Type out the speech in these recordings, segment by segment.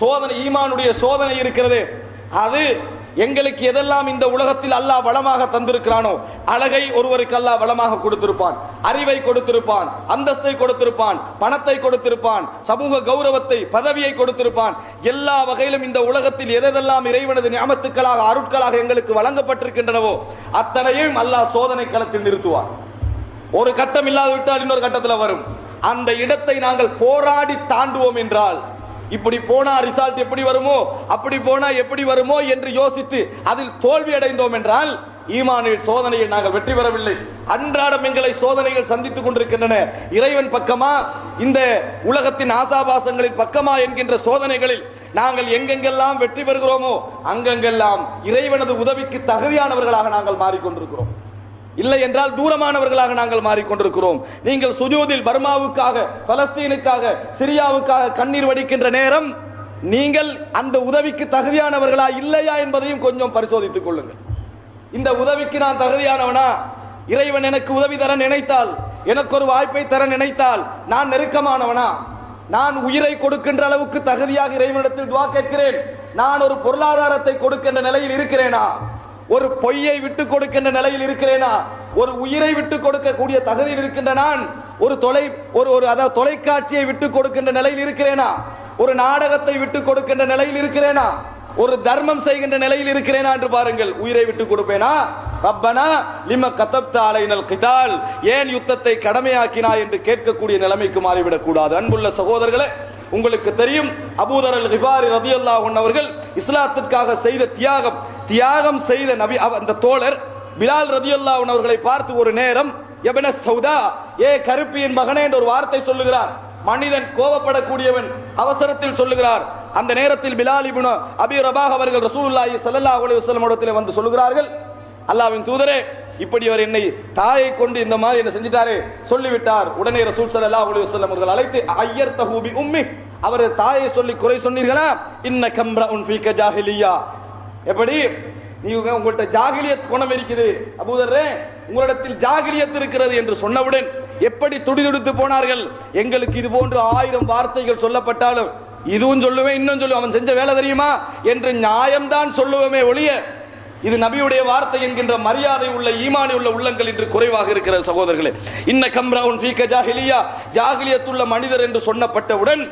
சோதனை, ஈமானுடைய சோதனை இருக்கிறது. அது எங்களுக்கு எதெல்லாம் இந்த உலகத்தில் அல்லாஹ் வளமாக தந்திருக்கிறானோ, அழகை ஒருவருக்கு அல்லாஹ் வளமாக கொடுத்திருப்பான், அறிவை கொடுத்திருப்பான், அந்தஸ்தை கொடுத்திருப்பான், பணத்தை கொடுத்திருப்பான், சமூக கௌரவத்தை, பதவியை கொடுத்திருப்பான். எல்லா வகையிலும் இந்த உலகத்தில் எதெல்லாம் இறைவனது நியமத்துக்களாக, அருட்களாக எங்களுக்கு வழங்கப்பட்டிருக்கின்றனவோ அத்தனையும் அல்லாஹ் சோதனை களத்தில் நிறுத்துவான். ஒரு கட்டம் இல்லாது விட்டால் இன்னொரு கட்டத்தில் வரும். அந்த இடத்தை நாங்கள் போராடி தாண்டுவோம் என்றால், இப்படி போனா ரிசல்ட் எப்படி வருமோ, அப்படி போனா எப்படி வருமோ என்று யோசித்து அதில் தோல்வி அடைந்தோம் என்றால் ஈமானின் சோதனையை நாங்கள் வெற்றி பெறவில்லை. அன்றாடம் எங்களை சோதனைகள் சந்தித்துக் கொண்டிருக்கின்றன. இறைவன் பக்கமா, இந்த உலகத்தின் ஆசாபாசங்களின் பக்கமா என்கின்ற சோதனைகளில் நாங்கள் எங்கெங்கெல்லாம் வெற்றி பெறுகிறோமோ அங்கெங்கெல்லாம் இறைவனது உதவிக்கு தகுதியானவர்களாக நாங்கள் மாறிக்கொண்டிருக்கிறோம். இல்லை என்றால் தூரமானவர்களாக நாங்கள் மாறிக்கொண்டிருக்கிறோம். நீங்கள் சுஜூதில் பர்மாவுக்காக, பலஸ்தீனுக்காக, சிரியாவுக்காக கண்ணீர் வடிக்கின்ற நேரம் நீங்கள் அந்த உதவிக்கு தகுதியானவர்களா இல்லையா என்பதையும் கொஞ்சம் பரிசோதித்துக் கொள்ளுங்கள். இந்த உதவிக்கு நான் தகுதியானவனா? இறைவன் எனக்கு உதவி தர நினைத்தால், எனக்கு ஒரு வாய்ப்பை தர நினைத்தால் நான் நெருக்கமானவனா? நான் உயிரை கொடுக்கின்ற அளவுக்கு தகுதியாக இறைவனிடத்தில் துஆ கேட்கிறேன். நான் ஒரு பொருளாதாரத்தை கொடுக்கின்ற நிலையில் இருக்கிறேனா? ஒரு பொய்யை விட்டு கொடுக்கின்ற நிலையில் இருக்கிறேனா? ஒரு உயிரை விட்டு கொடுக்கக்கூடிய தகுதியில் இருக்கின்ற நான் ஒரு தொலைக்காட்சியை விட்டு கொடுக்கின்ற நிலையில் இருக்கிறேனா? ஒரு நாடகத்தை விட்டு கொடுக்கின்ற நிலையில் இருக்கிறேனா? ஒரு தர்மம் செய்கின்ற நிலையில் இருக்கிறேனா என்று பாருங்கள். உயிரை விட்டு கொடுப்பேனா? ரப்பனா லிம கதப்த அலைனல் கிதால், ஏன் யுத்தத்தை கடமையாக்கினா என்று கேட்கக்கூடிய நிலைமைக்கு மாறிவிடக் கூடாது. அன்புள்ள சகோதரர்களே, உங்களுக்கு தெரியும், அபூதர் அல் கிஃபாரி ரலியல்லாஹு அன்ஹு அவர்கள் இஸ்லாத்திற்காக செய்த தியாகம் செய்த நபி, அந்த தோழர் பிலால் ரலியல்லாஹு அன்ஹு அவர்களை பார்த்து ஒரு நேரம் யப்ன சௌதா, ஏ கருப்பியின் மகனே என்று ஒரு வார்த்தை சொல்லுகிறார். மனிதன் கோபப்படக்கூடியவன், அவசரத்தில் சொல்லுகிறார். அந்த நேரத்தில் பிலால் இப்னு அபி ரபாஹ் அவர்கள் ரசூலுல்லாஹி ஸல்லல்லாஹு அலைஹி வஸல்லம் இடத்திலே வந்து சொல்லுகிறார்கள், அல்லாஹ்வின் தூதரே, இப்படி அவர் என்னை தாயை கொண்டு இந்த மாதிரி என்ன செஞ்சிட்டாரே சொல்லிவிட்டார். உடனே ரசூல் ஸல்லல்லாஹு அலைஹி வஸல்லம் அவர்கள் அழைத்து, அய்யர்தஹு பி உம்மி, அவர் தாயை சொல்லி குறை சொன்னீர்களா? இன்னக இம்ரஉன் ஃபீக ஜாஹிலியா, எப்படி நீங்க உங்கள்ட்ட ஜாகிலியத் குணம் இருக்குது அபூதர்ரே, உங்களிடத்தில் ஜாகிலியத் இருக்கிறது என்று சொன்னவுடன் எப்படி துடிதுடித்து போனார்கள். எங்களுக்கு இது போன்று 1000 வார்த்தைகள் சொல்லப்பட்டாலும் இதுவும் சொல்லுவேன், இன்னும் சொல்லுவேன், அவன் செஞ்ச வேலை தெரியுமா என்று நியாயம்தான் சொல்லுவோமே ஒழிய, இது நபியுடைய வார்த்தை என்கின்ற மரியாதை உள்ள, ஈமானி உள்ள உள்ளங்கள் இன்று குறைவாக இருக்கிற சகோதரர்களே. இன்னக இம்ரஉன் ஃபீக ஜாஹிலியா, ஜாகிலியத்துள்ள மனிதர் என்று சொன்னப்பட்டவுடன்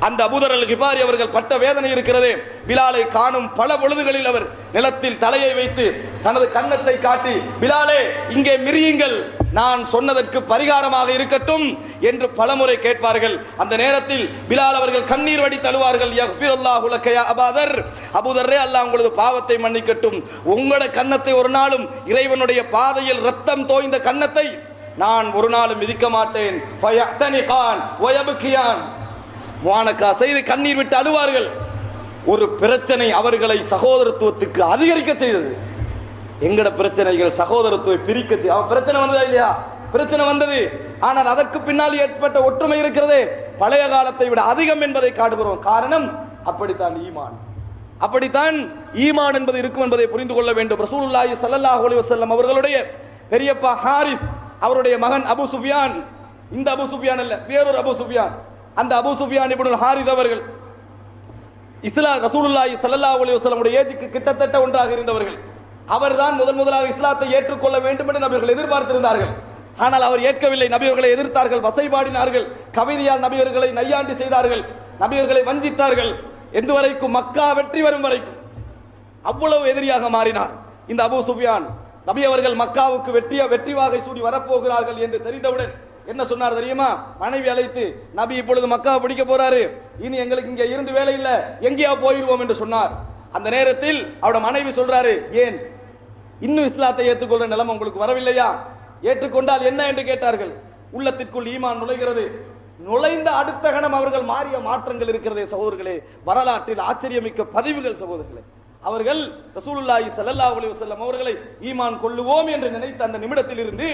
அந்த அபூதர் அல் கிஃபாரி அவர்கள் பட்ட வேதனை இருக்கிறது. பிலாலை காணும் பல பொழுதுகளில் அவர் நிலத்தில் தலையை வைத்து தனது கன்னத்தை காட்டி, பிலாலே இங்கே மிரியுங்கள், நான் சொன்னதற்கு பரிகாரமாக இருக்கட்டும் என்று பலமுறை கேட்பார்கள். அந்த நேரத்தில் பிலால் அவர்கள் கண்ணீர் வடி தழுவார்கள். யக்ஃபிருல்லாஹு லக யா அபூதர், அபூதர்ரே, அல்லாஹ் உங்களது பாவத்தை மன்னிக்கட்டும். உங்களோட கன்னத்தை ஒரு நாளும், இறைவனுடைய பாதையில் ரத்தம் தோய்ந்த கன்னத்தை நான் ஒரு நாளும் மிதிக்க மாட்டேன். ஃபயஅ்தனிகான் வயப்கியான், முஆனகா செய்து கண்ணீர் விட்டு அழுவார்கள். ஒரு பிரச்சனை அவர்களை சகோதரத்துவத்துக்கு அதிகரிக்க செய்தது. எங்கட பிரச்சனைகள் சகோதரத்துவை பிரிக்க செய்ய, அவன் பிரச்சனை வந்ததா இல்லையா? பிரச்சனை வந்தது. ஆனால் அதற்கு பின்னால் ஏற்பட்ட ஒற்றுமை இருக்கிறது பழைய காலத்தை விட அதிகம் என்பதை காட்டுகிறோம். காரணம், அப்படித்தான் ஈமான், அப்படித்தான் ஈமான் என்பது இருக்கும் என்பதை புரிந்து கொள்ள வேண்டும். ரசூலுல்லாஹி ஸல்லல்லாஹு அலைஹி வஸல்லம் அவர்களுடைய பெரியப்பா ஹாரிஸ், அவருடைய மகன் அபு சுஃபியான், இந்த அபு சுஃபியான் அல்ல, வேறொரு அபு சுஃபியான், அந்த அபு சுஃபியான் இப்னு ஹாரிஸ் அவர்கள் ரசூலுல்லாஹி ஸல்லல்லாஹு அலைஹி வஸல்லம் உடைய ஏஜுக்கு கிட்டத்தட்ட ஒன்றாக இருந்தவர்கள். அவர்தான் முதலாக இஸ்லாத்தை ஏற்றுக்கொள்ள வேண்டும் என்று நபியர்கள் எதிர்பார்த்திருந்தார்கள். ஆனால் அவர் ஏற்கவில்லை. நபியர்களை எதிர்த்தார்கள், வசைபாடினார்கள், கவிதையால் நபியர்களை நையாண்டி செய்தார்கள், நபியர்களை வஞ்சித்தார்கள். எந்த வரைக்கும்? மக்கா வெற்றி வரும் வரைக்கும் அவ்வளவு எதிரியாக மாறினார் இந்த அபு சுஃபியான். நபி அவர்கள் மக்காவுக்கு வெற்றி வாகை சூடி வரப்போகிறார்கள் என்று தெரிந்தவுடன் என்ன சொன்னார் தெரியுமா? மனைவி அழைத்து, நபி இப்பொழுது மக்கா பிடிக்க போறாரு, இனி எங்களுக்கு இங்க இருந்து வேலை இல்ல, எங்கேயா போயிடுவோம் என்று சொன்னார். அந்த நேரத்தில் அவரோட மனைவி சொல்றாரு, ஏன் இன்னும் இஸ்லாத்தை ஏற்றுக்கொள்ற நிலைமை உங்களுக்கு வரவில்லையா? ஏற்றுக்கொண்டால் என்ன என்று கேட்டார்கள். உள்ளத்திற்குள் ஈமான் நுழைகிறது. நுழைந்த அடுத்த கணம் அவர்கள் மாறிய மாற்றங்கள் இருக்கிறதே சகோதரர்களே, வரலாற்றில் ஆச்சரியமிக்க பதிவுகள் சகோதரர்களே. அவர்கள் ரசூலுல்லாஹி ஸல்லல்லாஹு அலைஹி வஸல்லம் அவர்களை ஈமான் கொள்ளுவோம் என்று நினைத்த அந்த நிமிடத்தில் இருந்து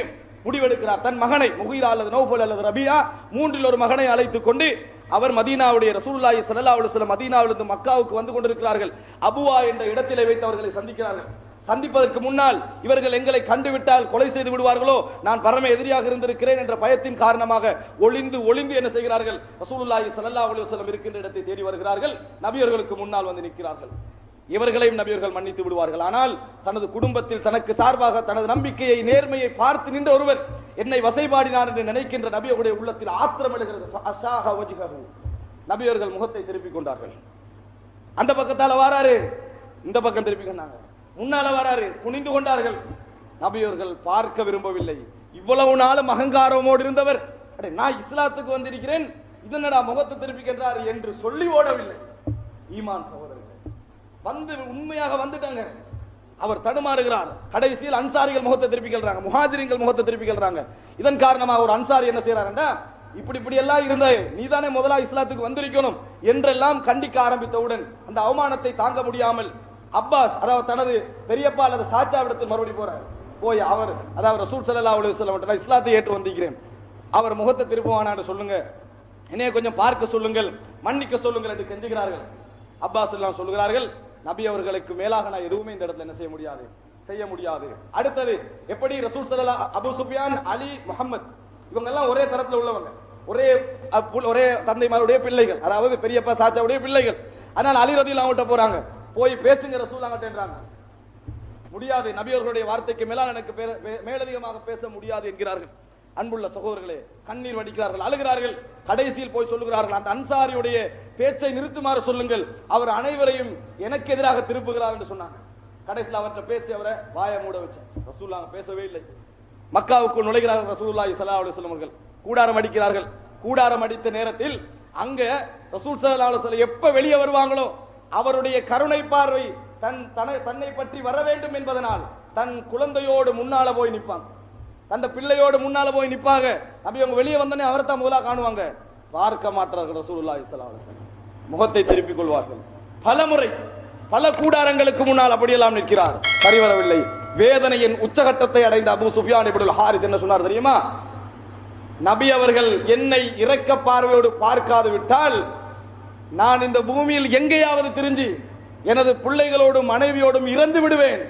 முடிவெடுக்கிறார். தன் மகனை முகீரா அல்லது நௌஃபல் அல்லது ரபியா, மூன்றில் ஒரு மகனை அழைத்துக் கொண்டு அவர் மதீனாவுடைய ரசூலுல்லாஹி ஸல்லல்லாஹு அலைஹி வஸல்லம் மதீனாவிலிருந்து மக்காவுக்கு வந்து கொண்டிருக்கிறார்கள். அபுவா என்ற இடத்திலே வைத்து அவர்களை சந்திக்கிறார்கள். சந்திப்பதற்கு முன்னால் இவர்கள் எங்களை கண்டுவிட்டால் கொலை செய்து விடுவார்களோ, நான் பரம எதிரியாக இருந்திருக்கிறேன் என்ற பயத்தின் காரணமாக ஒளிந்து ஒளிந்து என்ன செய்கிறார்கள், ரசூலுல்லாஹி ஸல்லல்லாஹு அலைஹி வஸல்லம் இருக்கின்ற இடத்தை தேடி வருகிறார்கள். நபியவர்களுக்கு முன்னால் வந்து நிற்கிறார்கள். இவர்களையும் நபியர்கள் மன்னித்து விடுவார்கள். ஆனால் தனது குடும்பத்தில் தனக்கு சார்பாக தனது நம்பிக்கையை நேர்மையை பார்த்து நின்ற ஒருவர் என்னை வசைபாடினார் என்று நினைக்கின்ற நபியுடைய உள்ளத்தில் ஆத்திரம் எழுகிறது. நபியர்கள் முகத்தை திருப்பிக் கொண்டார்கள். அந்த பக்கத்தால வாராரு, இந்த பக்கம் திருப்பி கொண்டாங்க. முன்னால வராரு, குனிந்து கொண்டார்கள். நபியர்கள் பார்க்க விரும்பவில்லை. இவ்வளவு நாளும் அகங்காரமோடு இருந்தவர், நான் இஸ்லாத்துக்கு வந்திருக்கிறேன், இதனடா முகத்தை திருப்பிக்கின்றார் என்று சொல்லி ஓடவில்லை. ஈமான் சகோதரர்கள் வந்து உண்மையாக வந்துட்டாங்க. அவர் தடுமாறுகிறார். கடைசியில் அன்சாரிகள் முகத்தை திருப்பிக்கிறாங்க, முஹாஜிரின்கள் முகத்தை திருப்பிக்கிறாங்க. இதன் காரணமாக ஒரு அன்சாரி என்ன செய்யறாருன்னா, இப்படி இப்படி எல்லாம் இருந்த நீதானே முதலா இஸ்லாத்துக்கு வந்திருக்கணும் என்றெல்லாம் கண்டிக்க ஆரம்பித்தவுடன் அந்த அவமானத்தை தாங்க முடியாமல் அப்பாஸ், அதாவது தனது பெரியப்பா அல்லது சாச்சாவிடத்தில் மறுபடி போறார். போய் அவர், அதாவது ரசூல் ஸல்லல்லாஹு அலைஹி வஸல்லம் இஸ்லாத்தை ஏற்று வந்திருக்கிறேன், அவர் முகத்தை திருப்புவானான்னு சொல்லுங்க, என்னைய கொஞ்சம் பார்க்க சொல்லுங்கள், மன்னிக்க சொல்லுங்கள் என்று கெஞ்சுகிறார்கள். அப்பாஸ் எல்லாம் சொல்லுகிறார்கள், நபி அவர்களுக்கு மேலாக நான் எதுவுமே இந்த இடத்துல என்ன செய்ய முடியாது. அடுத்தது எப்படி ரசூல் ஸல்லல்லாஹு, அபூ சுஃபியான், அலி, முஹம்மத் இவங்க எல்லாம் ஒரே தரத்தில் உள்ளவங்க, ஒரே தந்தைமாருடைய பிள்ளைகள், அதாவது பெரியப்பா சாச்சாவுடைய பிள்ளைகள். அதனால் அலி ரலியல்லாஹு அன்ஹு போறாங்க, போய் பேசுங்க ரசூல் அங்கட்டேன்றாங்க. முடியாது, நபி அவர்களுடைய வார்த்தைக்கு மேலால் எனக்கு மேலதிகமாக பேச முடியாது என்கிறார்கள். அன்புள்ள சகோதரர்களே, கண்ணீர் வடிக்கிறார்கள், அழுகிறார்கள். கடைசியில் போய் சொல்லுகிறார்கள், அந்த அன்சாரியுடைய பேச்சை நிறுத்துமாறு சொல்லுங்கள், அவர் அனைவரையும் எனக்கு எதிராக திருப்புகிறார் என்று சொன்னாங்க. கடைசியில் அவர்கிட்ட பேசி அவரை வாய மூட வச்ச ரசூலுல்லாஹ் பேசவே இல்லை. மக்காவுக்குள் நுழைகிறார்கள் ரசூலுல்லாஹி ஸல்லல்லாஹு அலைஹி வஸல்லம் அவர்கள், கூடாரம் அடிக்கிறார்கள். கூடாரம் அடித்த நேரத்தில் அங்க ரசூல் ஸல்லல்லாஹு அலைஹி வஸல்லம் எப்ப வெளியே வருவாங்களோ அவருடைய கருணை பார்வை தன்னை பற்றி வர வேண்டும் என்பதனால் தன் குழந்தையோடு முன்னால போய் நிற்பாங்க, தன் பிள்ளையோடு முன்னால போய் நிற்பாங்க. நபி அவங்க வெளியே வந்தனே அவரை தான் முதலா காணுவாங்க, பார்க்க மாட்டார்கள் ரசூலுல்லாஹி ஸல்லல்லாஹு அலைஹி வஸல்லம், முகத்தை திருப்பிக் கொள்வார்கள். பல முறை பல கூடாரங்களுக்கு முன்னால் அப்படியெல்லாம் நிற்கிறார், சரிவரவில்லை. வேதனையின் உச்சகட்டத்தை அடைந்த அபூ சுஃபியான் இப்னுல் ஹாரிஸ் என்ன சொன்னார் தெரியுமா, நபி அவர்கள் என்னை இரக்க பார்வையோடு பார்க்காது விட்டால் நான் இந்த பூமியில் எங்கேயாவது திரிஞ்சு எனது பிள்ளைகளோடும் மனைவியோடும் இறந்து விடுவேன்,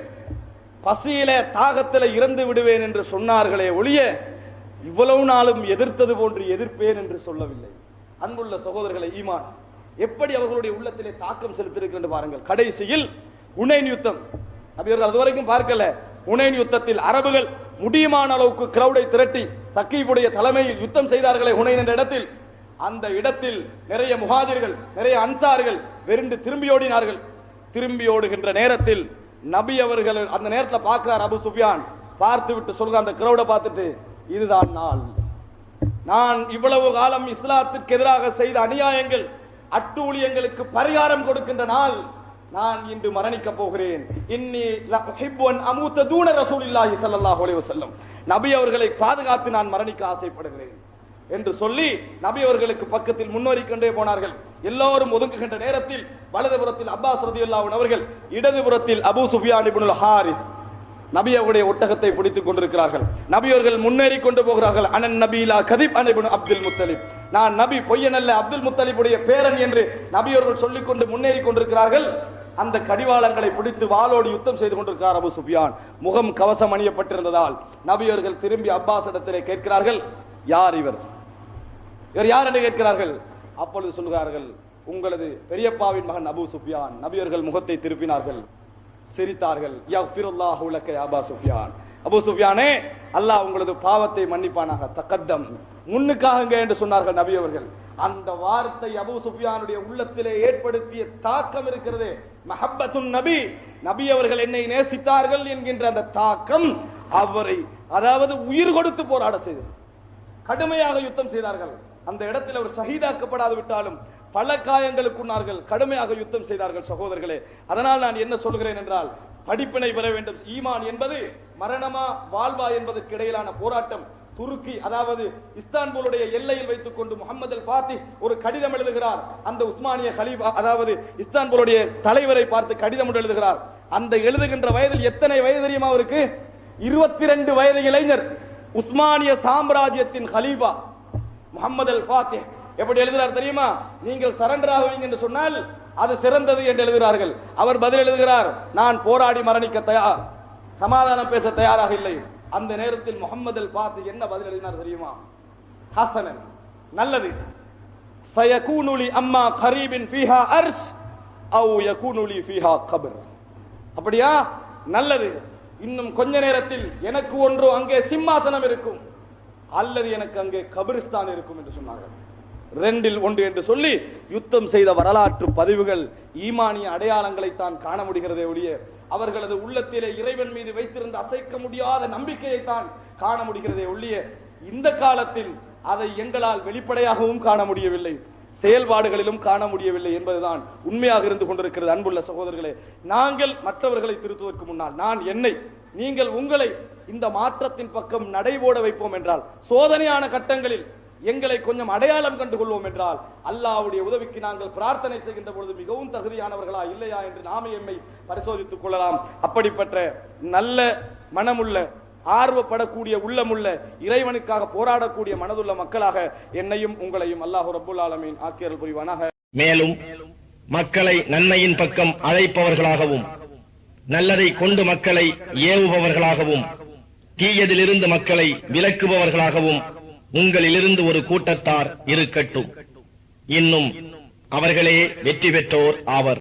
பசியில தாகத்தில இறந்து விடுவேன் என்று சொன்னார்களே ஒழிய இவ்வளவு நாளும் எதிர்த்தது போன்று எதிர்ப்பேன் என்று சொல்லவில்லை. அன்புள்ள சகோதரர்களை, ஈமான் எப்படி அவர்களுடைய உள்ளத்திலே தாக்கம் செலுத்தியிருக்கிறது பாருங்கள். கடைசியில் ஹுனைன் யுத்தம், நபி அவர்கள் அதுவரைக்கும் பார்க்கல. ஹுனைன் யுத்தத்தில் அரபுகள் முடியுமான அளவுக்கு கிரௌடை திரட்டி தக்கீபுடைய தலைமையில் யுத்தம் செய்தார்களே ஹுனைன் என்ற இடத்தில், அந்த இடத்தில் நிறைய முஹாஜிர்கள் நிறைய அன்சார்கள் வெறுண்டு திரும்பி ஓடினார்கள். திரும்பி ஓடுகின்ற நேரத்தில் நபி அவர்கள் அந்த நேரத்தில் பார்க்கிறார் அபூ சுஃபியான், பார்த்து விட்டு சொல்ற அந்த கிரௌட பார்த்துட்டு, இதுதான் நாள், நான் இவ்வளவு காலம் இஸ்லாத்திற்கு எதிராக செய்த அநியாயங்கள் அட்டூழியங்களுக்கு பரிகாரம் கொடுக்கின்ற நாள், நான் இன்று மரணிக்க போகிறேன். இன்னி லஉஹிப்பு அன் அமூத தூன ரசூலில்லாஹி ஸல்லல்லாஹு அலைஹி வஸல்லம், நபி அவர்களை பாதுகாத்து நான் மரணிக்க ஆசைப்படுகிறேன் என்று சொல்லி நபி அவர்களுக்கு பக்கத்தில் முன்னோறிக்கொண்டே போனார்கள். எல்லோரும் ஒதுங்குகின்ற நேரத்தில் வலதுபுறத்தில் அப்பாஸ் ரலியல்லாஹு அன்ஹு அவர்கள், இடதுபுறத்தில் அபூ சுஃபியான் இப்னுல் ஹாரிஸ் நபி அவருடைய ஒட்டகத்தை பிடித்துக் கொண்டிருக்கிறார்கள். நபி அவர்கள் முன்னேறி கொண்டு போகிறார்கள். அனன் நபிலா கதிப் அன் இப்னு அப்துல் முத்தலிப், நான் நபி பொய்யனல்ல, அப்துல் முத்தலிபுடைய பேரன் என்று நபி அவர்கள் சொல்லிக் கொண்டு முன்னேறி கொண்டிருக்கிறார்கள். அந்த கடிவாளங்களை பிடித்து வாளோடு யுத்தம் செய்து கொண்டிருக்கிறார் அபூ சுஃபியான். முகம் கவசம் அணியப்பட்டிருந்ததால் நபி அவர்கள் திரும்பி அப்பாஸ் இடத்திலே கேட்கிறார்கள், யார் இவர் யார் என்று கேட்கிறார்கள். அப்பொழுது சொல்கிறார்கள், உங்களது பெரியப்பாவின் மகன் அபூ சுஃபியான். நபி அவர்கள் முகத்தை திருப்பினார்கள், சிரித்தார்கள். யக்ஃபிருல்லாஹு லக யா அபூ சுஃபியான், அபூ சுஃபியானே அல்லாஹ் உங்களது பாவத்தை மன்னிப்பானாக, தகத்தம் முன்னுக்காக என்று சொன்னார்கள் நபி அவர்கள். அந்த வார்த்தை அபூ சுஃபியானுடைய உள்ளத்திலே ஏற்படுத்திய தாக்கம் இருக்கிறது. மஹப்பத்துன் நபி, நபி அவர்கள் என்னை நேசித்தார்கள் என்கின்ற அந்த தாக்கம் அவரை அதாவது உயிர் கொடுத்து போராட செய்தது. கடுமையாக யுத்தம் செய்தார்கள். அந்த இடத்தில் அவர் ஷஹீதாக்கப்படாது விட்டாலும் பல காயங்களுக்குள்ளார்கள், கடுமையாக யுத்தம் செய்தார்கள் சகோதரர்களே. அதனால் நான் என்ன சொல்கிறேன் என்றால், படிப்பினை பெற வேண்டும். ஈமான் என்பது மரணமா வாழ்வா என்பதற்கு இடையிலான போராட்டம். துருக்கி அதாவது இஸ்தான்புலுடைய எல்லையில் வைத்துக் கொண்டு முகமது அல் பாத்தி ஒரு கடிதம் எழுதுகிறார். அந்த உஸ்மானிய கலீஃபா அதாவது இஸ்தான்புலுடைய தலைவரை பார்த்து கடிதம் எழுதுகிறார். அந்த எழுதுகின்ற வயதில் எத்தனை வயது தெரியுமா அவருக்கு? 22 வயது இளைஞர். உஸ்மானிய சாம்ராஜ்யத்தின் கலீஃபா முகமது அல் பாத்தி எப்படி எழுதுகிறார் தெரியுமா? நீங்கள் சரண்டர் ஆகுவீங்க என்று சொன்னால் அது சிறந்தது என்று எழுதுகிறார்கள். அவர் பதில் எழுதுகிறார், நான் போராடி மரணிக்க தயார், சமாதானம் பேச தயாராக இல்லை. அந்த நேரத்தில் முகமது பார்த்து என்ன பதில் எழுதினார் தெரியுமா? ஹசனன், நல்லது. சயகூனுலி அம்மா கரீபின் ஃபீஹா அர்ஷ் அவ் யகூனுலி ஃபீஹா கப்ர். அப்படியா? நல்லது. இன்னும் கொஞ்ச நேரத்தில் எனக்கு ஒன்று அங்கே சிம்மாசனம் இருக்கும், அல்லது எனக்கு அங்கே கபிரிஸ்தான் இருக்கும் என்று சொன்னார்கள். ரெண்டில் ஒன்று என்று சொல்லி யுத்தம் செய்த வரலாற்று பதிவுகள் ஈமானிய அடையாளங்களை தான் காண முடிகிறதே ஒழிய அவர்களது உள்ளத்திலே இறைவன் மீது வைத்திருந்த அசைக்க முடியாத நம்பிக்கையை தான் காண முடிகிறதே ஒழிய இந்த காலத்தில் அதை எங்களால் வெளிப்படையாகவும் காண முடியவில்லை, செயல்பாடுகளிலும் காண முடியவில்லை என்பதுதான் உண்மையாக இருந்து கொண்டிருக்கிறது. அன்புள்ள சகோதரர்களே, நாங்கள் மற்றவர்களை திருத்துவதற்கு முன்னால் நான் என்னை, நீங்கள் உங்களை இந்த மாற்றத்தின் பக்கம் நடைபோட வைப்போம் என்றால், சோதனையான கட்டங்களில் எங்களை கொஞ்சம் அடையாளம் கண்டுகொள்வோம் என்றால், அல்லாஹ்வுடைய உதவிக்கு நாங்கள் பிரார்த்தனை செய்கின்ற பொழுது மிகவும் தகுதியானவர்களா இல்லையா என்று நாமே எம்மை பரிசோதித்துக் கொள்ளலாம். அப்படிப்பட்ட நல்ல மனமுள்ள, ஆர்வப்படக்கூடிய, உள்ளமுள்ள, இறைவனுக்காக போராடக்கூடிய மனதுள்ள மக்களாக என்னையும் உங்களையும் அல்லாஹ் ரப்புல் ஆலமீன் ஆக்கியருள் புரிவானாக. மேலும் மக்களை நன்மையின் பக்கம் அழைப்பவர்களாகவும், நல்லதை கொண்டு மக்களை ஏவுபவர்களாகவும், தீயதிலிருந்து மக்களை விலக்குபவர்களாகவும் உங்களிலிருந்து ஒரு கூட்டத்தார் இருக்கட்டும். இன்னும் அவர்களே வெற்றி பெற்றோர் ஆவர்.